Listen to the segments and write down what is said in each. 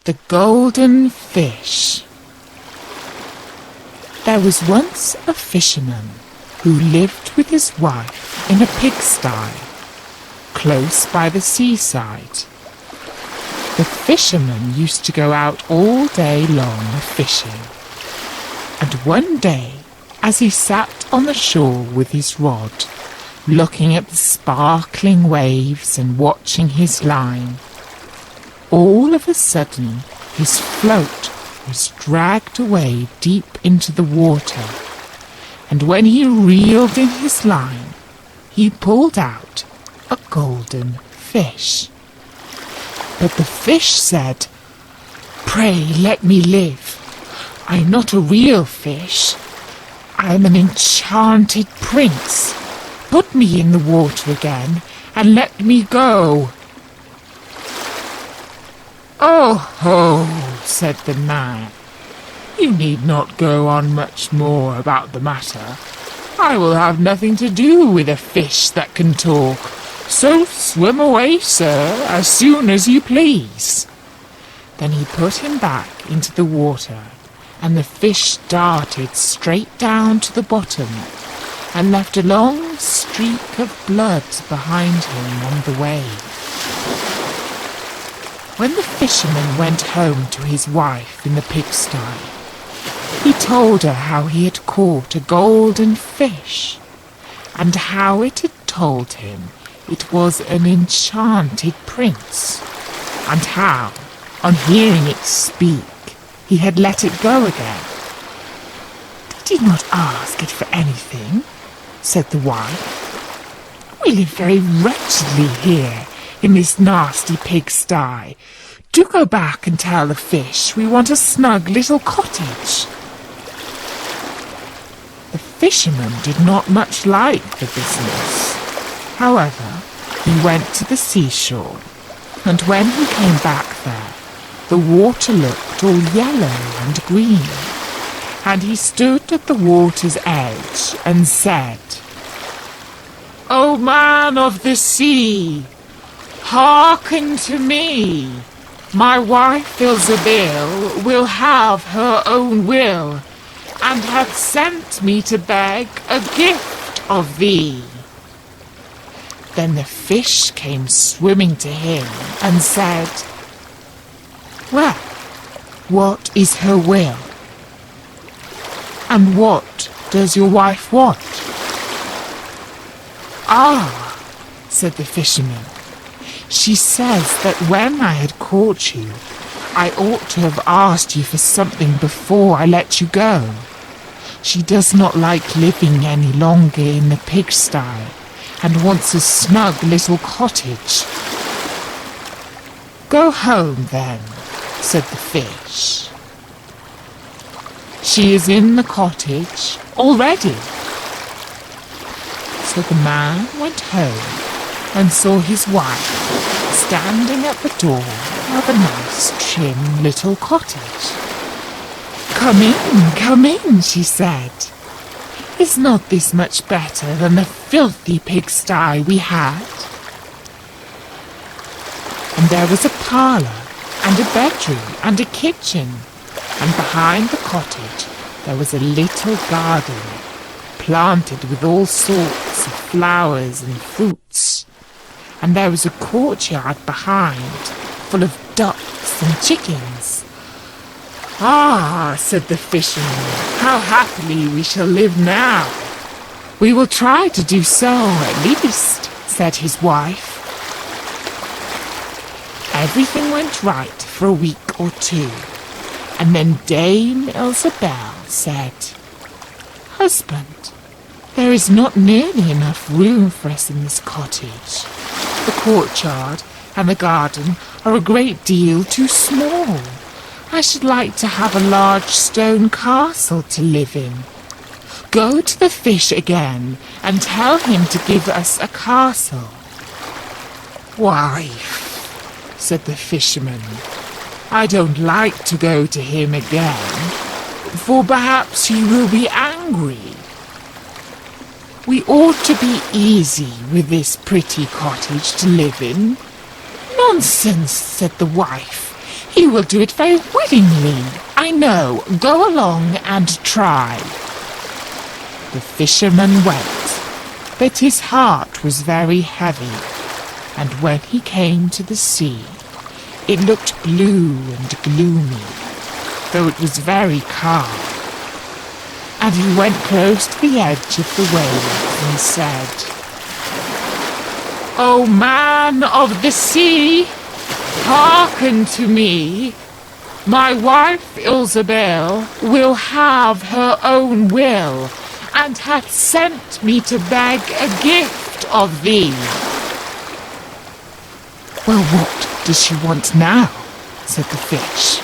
The golden fish. There was once a fisherman who lived with his wife in a pigsty close by the seaside. The fisherman used to go out all day long fishing, and one day, as he sat on the shore with his rod, looking at the sparkling waves and watching his line, all of a sudden his float was dragged away deep into the water, and when he reeled in his line, he pulled out a golden fish. But the fish said, "Pray let me live. I am not a real fish. I am an enchanted prince. Put me in the water again and let me go." "Oh ho," said the man, "you need not go on much more about the matter. I will have nothing to do with a fish that can talk, so swim away, sir, as soon as you please." Then he put him back into the water, and the fish darted straight down to the bottom and left a long streak of blood behind him on the way. When the fisherman went home to his wife in the pigsty, he told her how he had caught a golden fish, and how it had told him it was an enchanted prince, and how, on hearing it speak, he had let it go again. "Did he not ask it for anything?" said the wife. "We live very wretchedly here in this nasty pigsty. Do go back and tell the fish we want a snug little cottage." The fisherman did not much like the business. However, he went to the seashore, and when he came back there, the water looked all yellow and green, and he stood at the water's edge and said, "O man of the sea, hearken to me. My wife Ilzabil will have her own will, and hath sent me to beg a gift of thee." Then the fish came swimming to him and said, "Well, what is her will? And what does your wife want?" "Ah," said the fisherman, "she says that when I had caught you, I ought to have asked you for something before I let you go. She does not like living any longer in the pigsty, and wants a snug little cottage." "Go home, then," said the fish. "She is in the cottage already." So the man went home and saw his wife standing at the door of a nice trim little cottage. Come in," she said. "Is not this much better than the filthy pigsty we had?" And there was a parlour, and a bedroom, and a kitchen, and behind the cottage there was a little garden, planted with all sorts of flowers and fruits, and there was a courtyard behind, full of ducks and chickens. "Ah," said the fisherman, "how happily we shall live now." "We will try to do so, at least," said his wife. Everything went right for a week or two, and then Dame Ilzabil said, "Husband, there is not nearly enough room for us in this cottage. The courtyard and the garden are a great deal too small. I should like to have a large stone castle to live in. Go to the fish again and tell him to give us a castle." "Wife," said the fisherman, "I don't like to go to him again, for perhaps he will be angry. We ought to be easy with this pretty cottage to live in." "Nonsense," said the wife. You will do it very willingly, I know. Go along and try. The fisherman went, but his heart was very heavy, and when he came to the sea, it looked blue and gloomy, though it was very calm. And he went close to the edge of the waves and said, "O man of the sea, hearken to me. My wife Ilzebel will have her own will, and hath sent me to beg a gift of thee." "Well, what does she want now?" said the fish.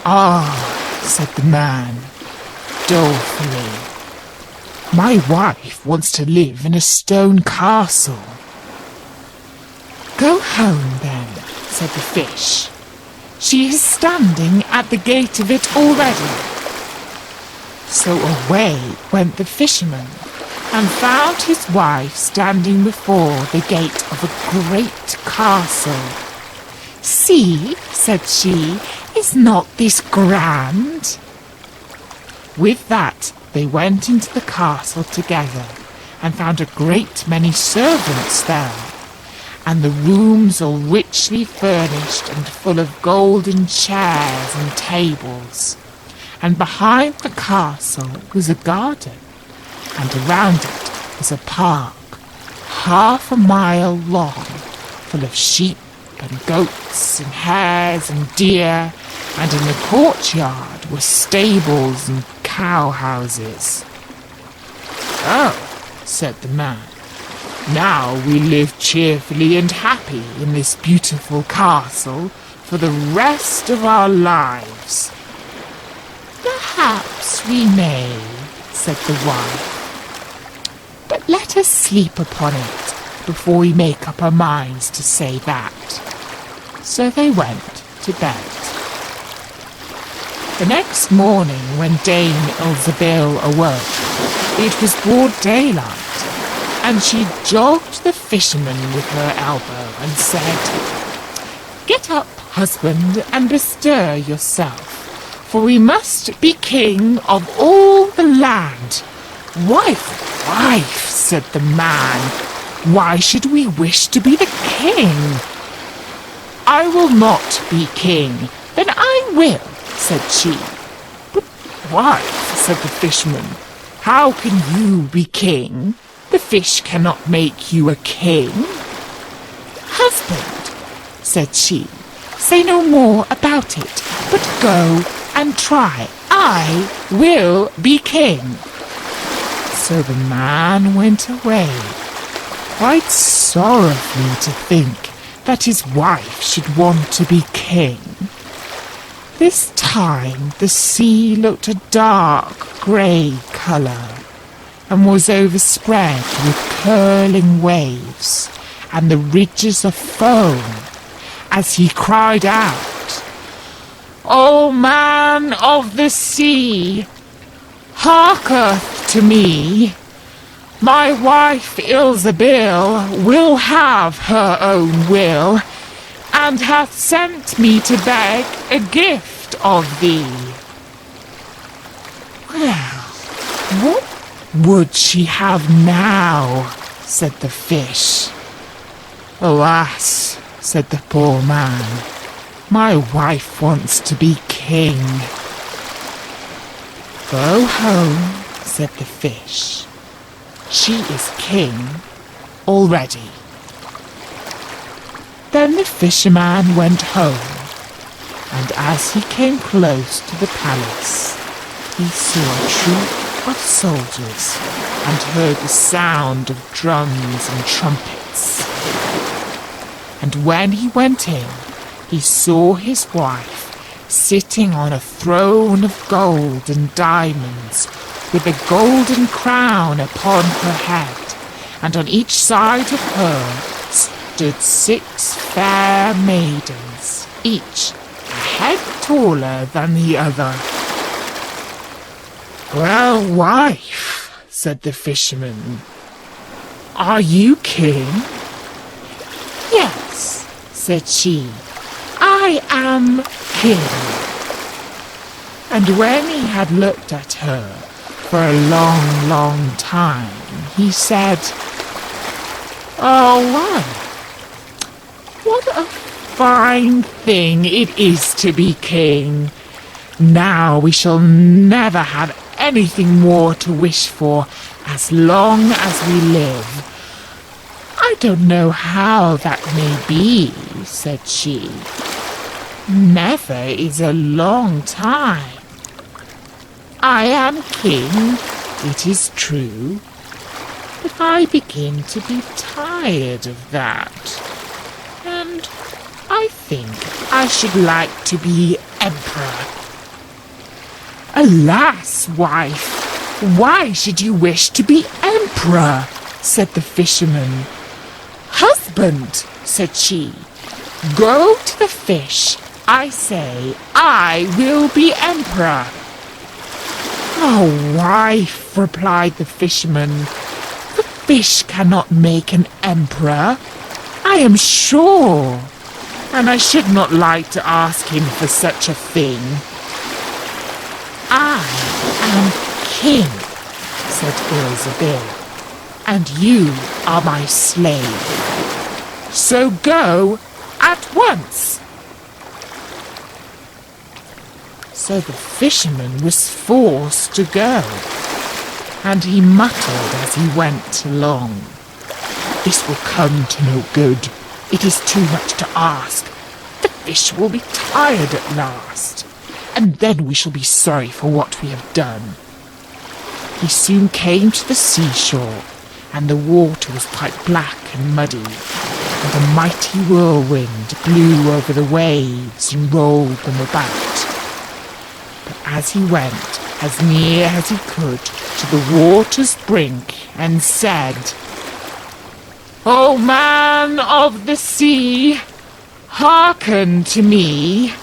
"Ah," said the man, dolefully, "my wife wants to live in a stone castle." "Go home, then," said the fish. "She is standing at the gate of it already." So away went the fisherman, and found his wife standing before the gate of a great castle. "See," said she, "is not this grand?" With that they went into the castle together, and found a great many servants there, and the rooms all richly furnished and full of golden chairs and tables. And behind the castle was a garden, and around it was a park, 1/2 mile long, full of sheep and goats and hares and deer, and in the courtyard were stables and cow houses. "Oh," said the man, "now we live cheerfully and happy in this beautiful castle for the rest of our lives." "Perhaps we may," said the wife, "but let us sleep upon it before we make up our minds to say that." So they went to bed. The next morning, when Dame Ilzebel awoke, it was broad daylight, and she jogged the fisherman with her elbow and said, "Get up, husband, and bestir yourself, for we must be king of all the land." "Wife, wife," said the man, "why should we wish to be the king?" "I will not be king." "Then I will," said she. "But wife," said the fisherman, "how can you be king? The fish cannot make you a king." "Husband," said she, "say no more about it, but go and try. I will be king." So the man went away, quite sorrowfully to think that his wife should want to be king. This time the sea looked a dark grey colour, and was overspread with curling waves and the ridges of foam, as he cried out, "O man of the sea, hearketh to me. My wife Ilzebel will have her own will, and hath sent me to beg a gift of thee." "Well, what would she have now?" said the fish. "Alas," said the poor man, "my wife wants to be king." "Go home," said the fish. "She is king already." Then the fisherman went home, and as he came close to the palace, he saw a troop of soldiers and heard the sound of drums and trumpets. And when he went in, he saw his wife sitting on a throne of gold and diamonds, with a golden crown upon her head, and on each side of her stood 6 fair maidens, each a head taller than the other. "Well, wife," said the fisherman, "are you king?" "Yes," said she, "I I am king. And when he had looked at her for a long, long time, he said, "Oh, wow, what a fine thing it is to be king. Now we shall never have anything more to wish for as long as we live." "I don't know how that may be," said she. "Never is a long time. I am king, it is true, but I begin to be tired of that, and I think I should like to be emperor." "Alas, wife, why should you wish to be emperor?" said the fisherman. "Husband," said she, "go to the fish. I say I will be emperor." "Oh, wife," replied the fisherman, "the fish cannot make an emperor, I am sure, and I should not like to ask him for such a thing." "I am king," said Ilzabil, "and you are my slave. So go at once." So the fisherman was forced to go, and he muttered as he went along, "This will come to no good. It is too much to ask. The fish will be tired at last, and then we shall be sorry for what we have done." He soon came to the seashore, and the water was quite black and muddy, and a mighty whirlwind blew over the waves and rolled them about. But as he went as near as he could to the water's brink and said, "O man of the sea, hearken to me.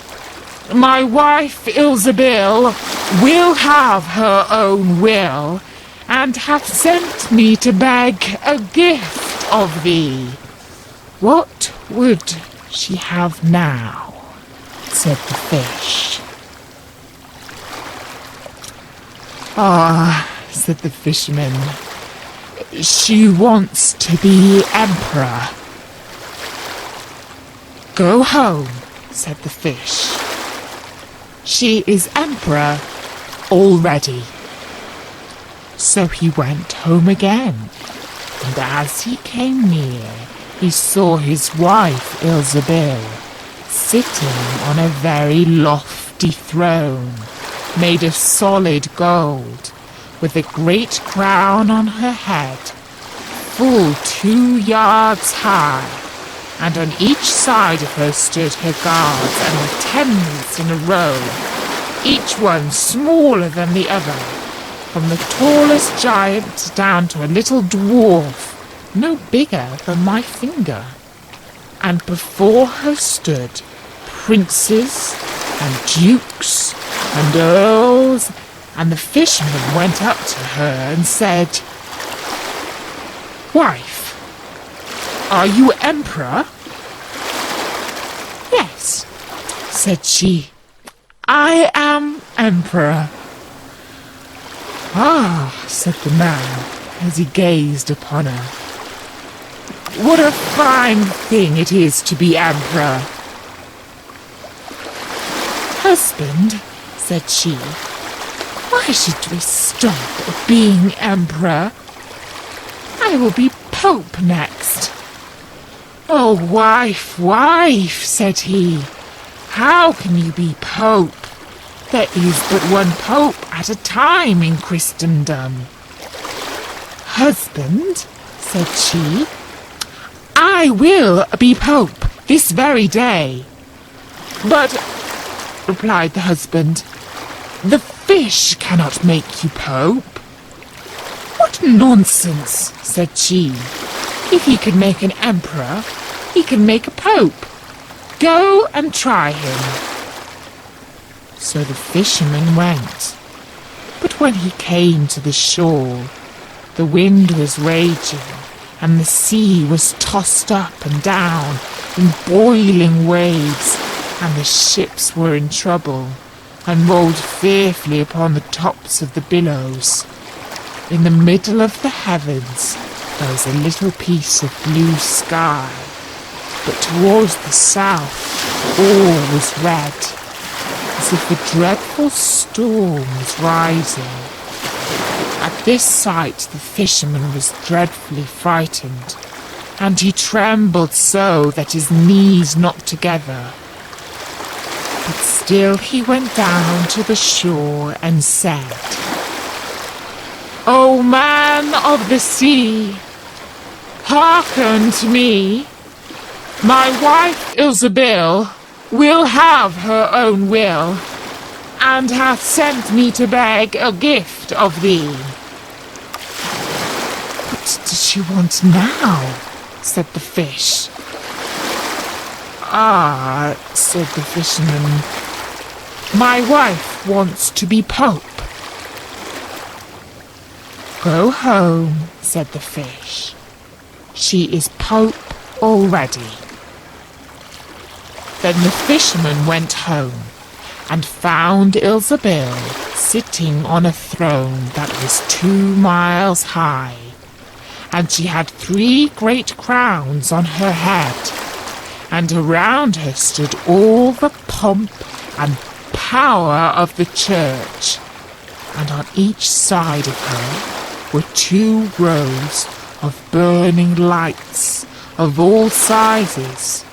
My wife Ilzabil will have her own will, and hath sent me to beg a gift of thee." "What would she have now?" said the fish. "Ah," said the fisherman, "she wants to be emperor." "Go home," said the fish. "She is emperor already." So he went home again, and as he came near, he saw his wife Ilzabil sitting on a very lofty throne, made of solid gold, with a great crown on her head, full 2 yards high, and on each side of her stood her guards and attendants in a row, each one smaller than the other, from the tallest giant down to a little dwarf, no bigger than my finger. And before her stood princes and dukes and earls, and the fisherman went up to her and said, "Wife, are you emperor?" "Yes," said she, "I am emperor." "Ah," said the man as he gazed upon her, "what a fine thing it is to be emperor." "Husband," said she, "why should we stop at being emperor? I will be pope next." "Oh, wife, wife," said he, "how can you be pope? There is but one pope at a time in Christendom." "Husband," said she, "I will be pope this very day." "But," replied the husband, "the fish cannot make you pope." "What nonsense," said she. "If he can make an emperor, he can make a pope. Go and try him." So the fisherman went, but when he came to the shore, the wind was raging, and the sea was tossed up and down in boiling waves, and the ships were in trouble, and rolled fearfully upon the tops of the billows. In the middle of the heavens there was a little piece of blue sky, but towards the south all was red, as if a dreadful storm was rising. At this sight the fisherman was dreadfully frightened, and he trembled so that his knees knocked together. But still he went down to the shore and said, "O man of the sea, hearken to me. My wife Ilsebil will have her own will, and hath sent me to beg a gift of thee." "What does she want now?" said the fish. "Ah," said the fisherman, "my wife wants to be Pope." "Go home," said the fish. "She is Pope already." Then the fisherman went home and found Ilsebil sitting on a throne that was 2 miles high, and she had 3 great crowns on her head, and around her stood all the pomp and power of the church, and on each side of her were 2 rows of burning lights of all sizes,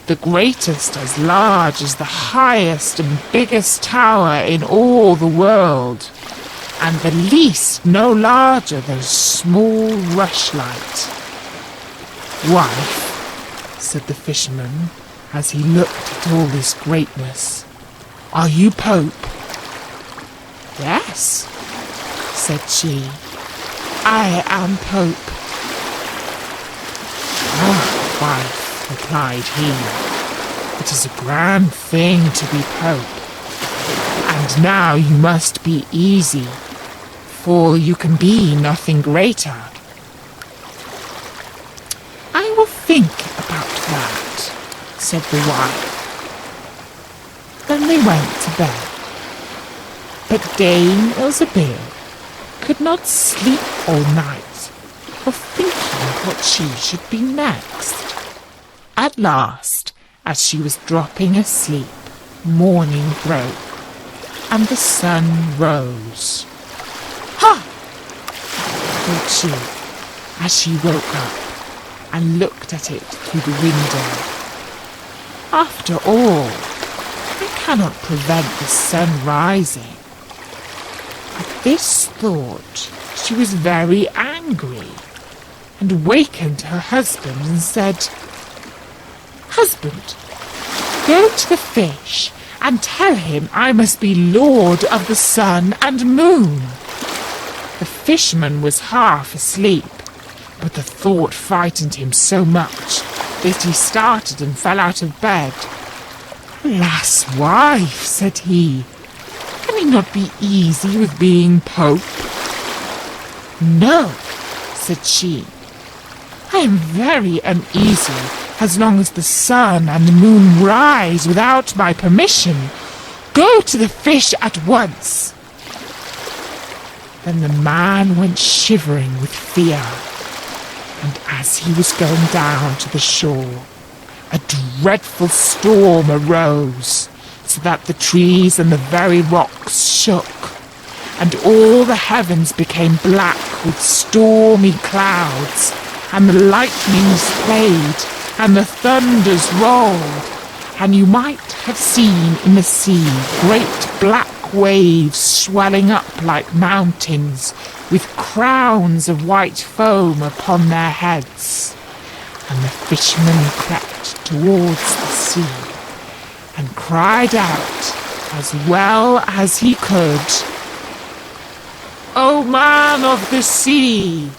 the greatest as large as the highest and biggest tower in all the world, and the least no larger than a small rushlight. "Wife," said the fisherman, as he looked at all this greatness, "are you Pope?" "Yes," said she, "I am Pope." "Ah, wife," replied he, "it is a grand thing to be Pope, and now you must be easy, for you can be nothing greater." "I will think about that," said the wife. Then they went to bed. But Dame Ilsebil could not sleep all night for thinking what she should be next. At last, as she was dropping asleep, morning broke, and the sun rose. "Ha!" thought she, as she woke up and looked at it through the window. "After all, I cannot prevent the sun rising." At this thought she was very angry, and wakened her husband and said, "Husband, go to the fish and tell him I must be lord of the sun and moon." The fisherman was half asleep, but the thought frightened him so much that he started and fell out of bed. "Alas, wife," said he, "can he not be easy with being Pope?" "No," said she, "I am very uneasy as long as the sun and the moon rise without my permission. Go to the fish at once." Then the man went shivering with fear, and as he was going down to the shore, a dreadful storm arose, so that the trees and the very rocks shook, and all the heavens became black with stormy clouds, and the lightnings played, and the thunders rolled, and you might have seen in the sea great black waves swelling up like mountains, with crowns of white foam upon their heads. And the fisherman crept towards the sea, and cried out as well as he could, "O man of the sea,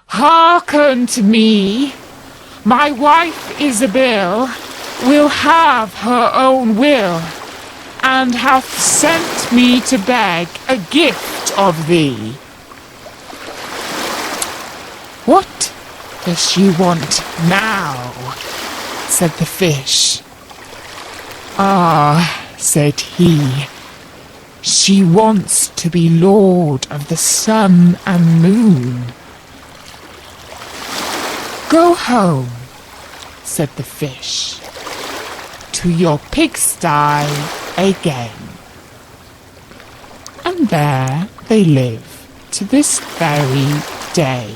hearken to me. My wife Ilsebil will have her own will, and hath sent me to beg a gift of thee." "What does she want now?" said the fish. "Ah," said he, "she wants to be lord of the sun and moon." "Go home," said the fish, "to your pigsty again." And there they live to this very day.